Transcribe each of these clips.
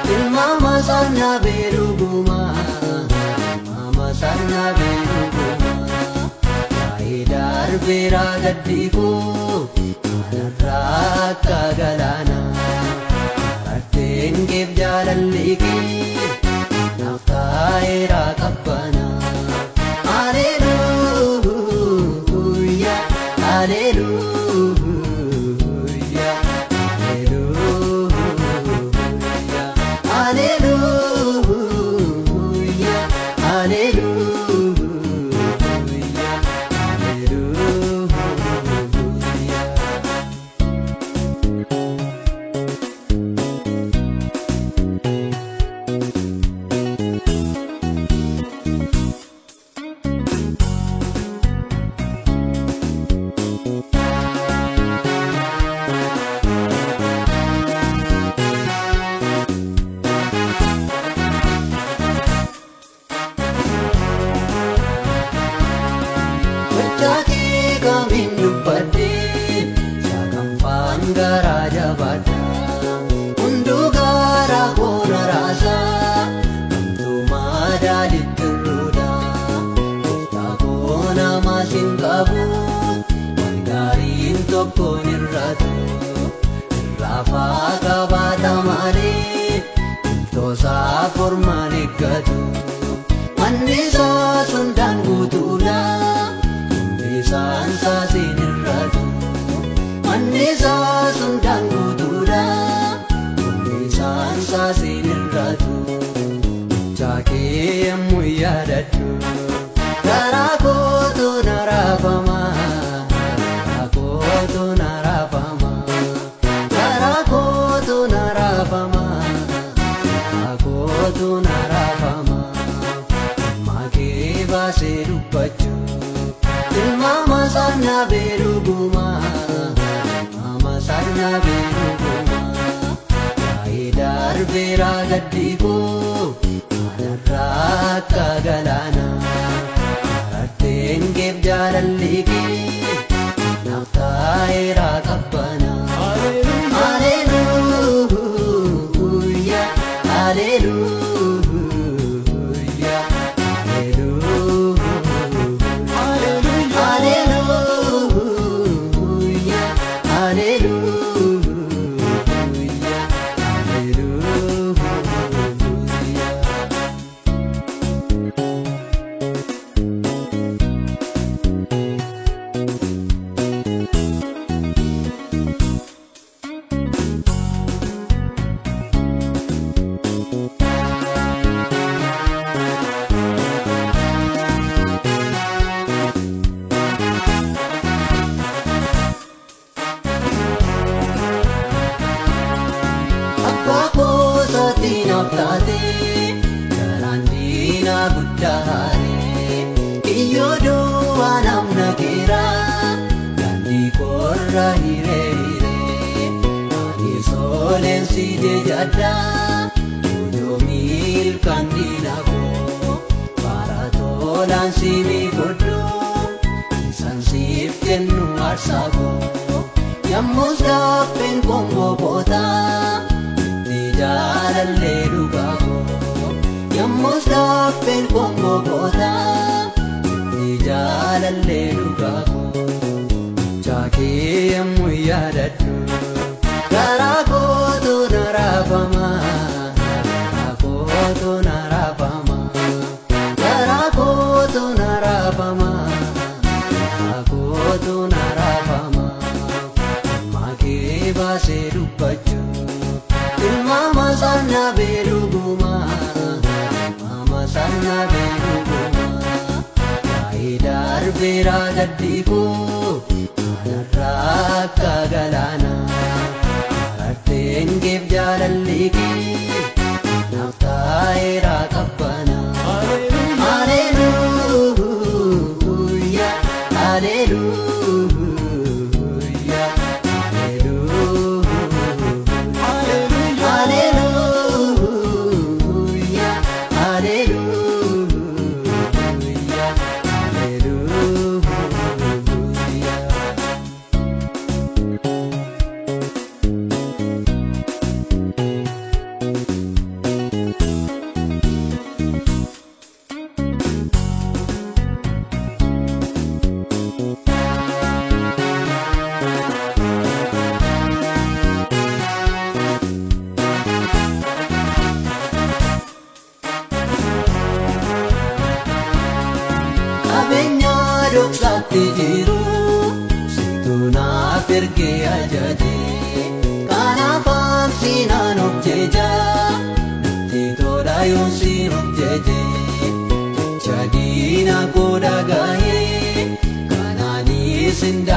Mama sana beruguma, mama sana beruguma. Kaidar beragaddiku, anarraka galana. Ratten kef jalaliki, naftaira kabbana. Hallelujah, hallelujah, hallelujah, hallelujah, hallelujah, Bercaki kami nubade, sakampang garaja bada, undugara kona rasa, tentu madalit teruda, kita kona masin kabut, wangarin toko nirratu, rafa kabata mari, to sa forma negatu, manisa sundan gutula. Sansa sinirratu, manisa sundan gudura. Sansa sinirratu, jake muyadatu. Karako tu narafama, karako tu narafama, karako tu narafama, karako tu narafama. Mage baseru pacu. Mama sana beruguma, mama sana beruguma. Kaidar beragaddiku, anarraka galana. Ratten kef jalaliki, naftaira kabbana. Hallelujah, hallelujah, hallelujah. Hallelujah, hallelujah, Naftate garandina guddare iyodo anamna kira gandi korra hire ani solen side jadda ujo mil kandina ko para tolan simi koddo san sif kennu arsago yammus gappen kongo bota jalalle dugago yammus gappen kongo bota jalalle dugago jake yammu yadatu garako tu narafama garako tu narafama garako tu narafama garako tu narafama mage baseru pacu. Mama sana beruguma, mama sana beruguma. Kaidar beragaddiku, anarraka galana. Ratten kef jalaliki, naftaira kabbana. Hallelujah, hallelujah, hallelujah. Hallelujah, hallelujah, hallelujah.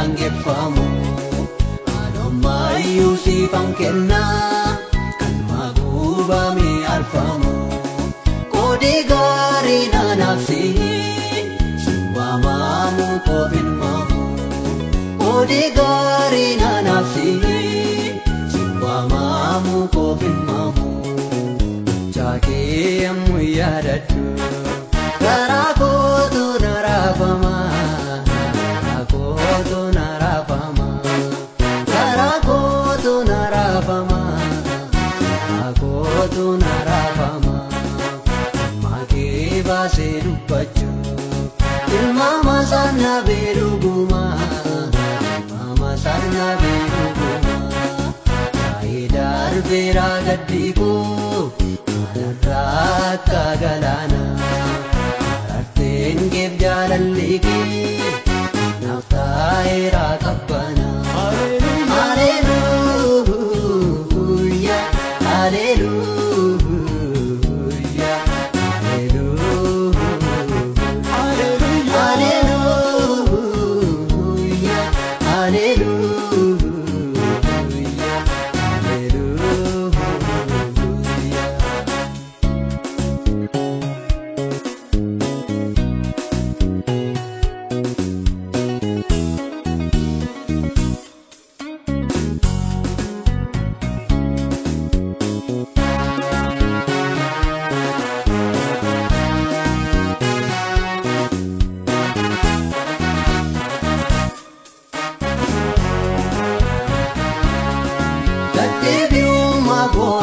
daangeffamu anomaayyuu siifan kennaa kan maguubame arfamu qoodii gaarii naanaaf si'i sumaamaamu koofin maamu qoodii gaarii naanaaf si'i sumaamaamu koofin maamu jaakee yemmuu yaadadhu garaa kootu na raafama. Seru pacu, mama sana beru guma, mama sana beru guma. Kaidar bera gadiku, alat kagalana. Arten geb jalan lagi, nafta era kapana. Haleluya, haleluya.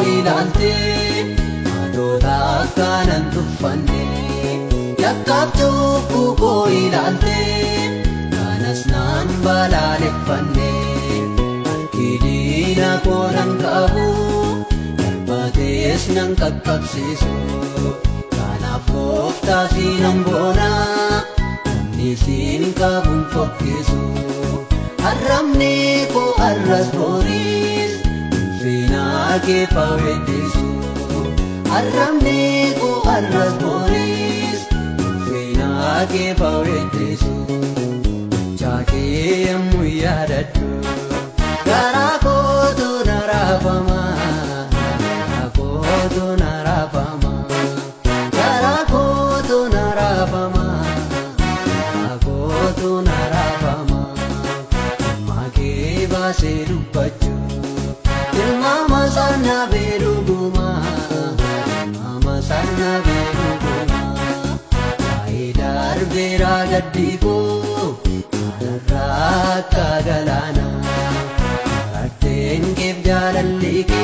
Ilaalte adoota akkanaan tuffanne yakkaabtuu koo ilaalte kanas naan balaaleffanne harki diina koo nan qabu darbaatees nan qaqqabsiisu kanaaf gooftaa siinan boona namni siin qabuun fokkisu arrabni koo arras boriis Finake pawedesu, arramne ko arras boris. Finake pawedesu, jaake yemmuu yaadadhu. Garaa kootu na raafama, kootu na raafama. Garaa kootu na raafama, kootu na raafama. Makee baasee dubbachuu. Mama sana beru guma, mama sana beru guma. Kaidar bera gadiku, alat kagalana. Arten geb jalan lagi,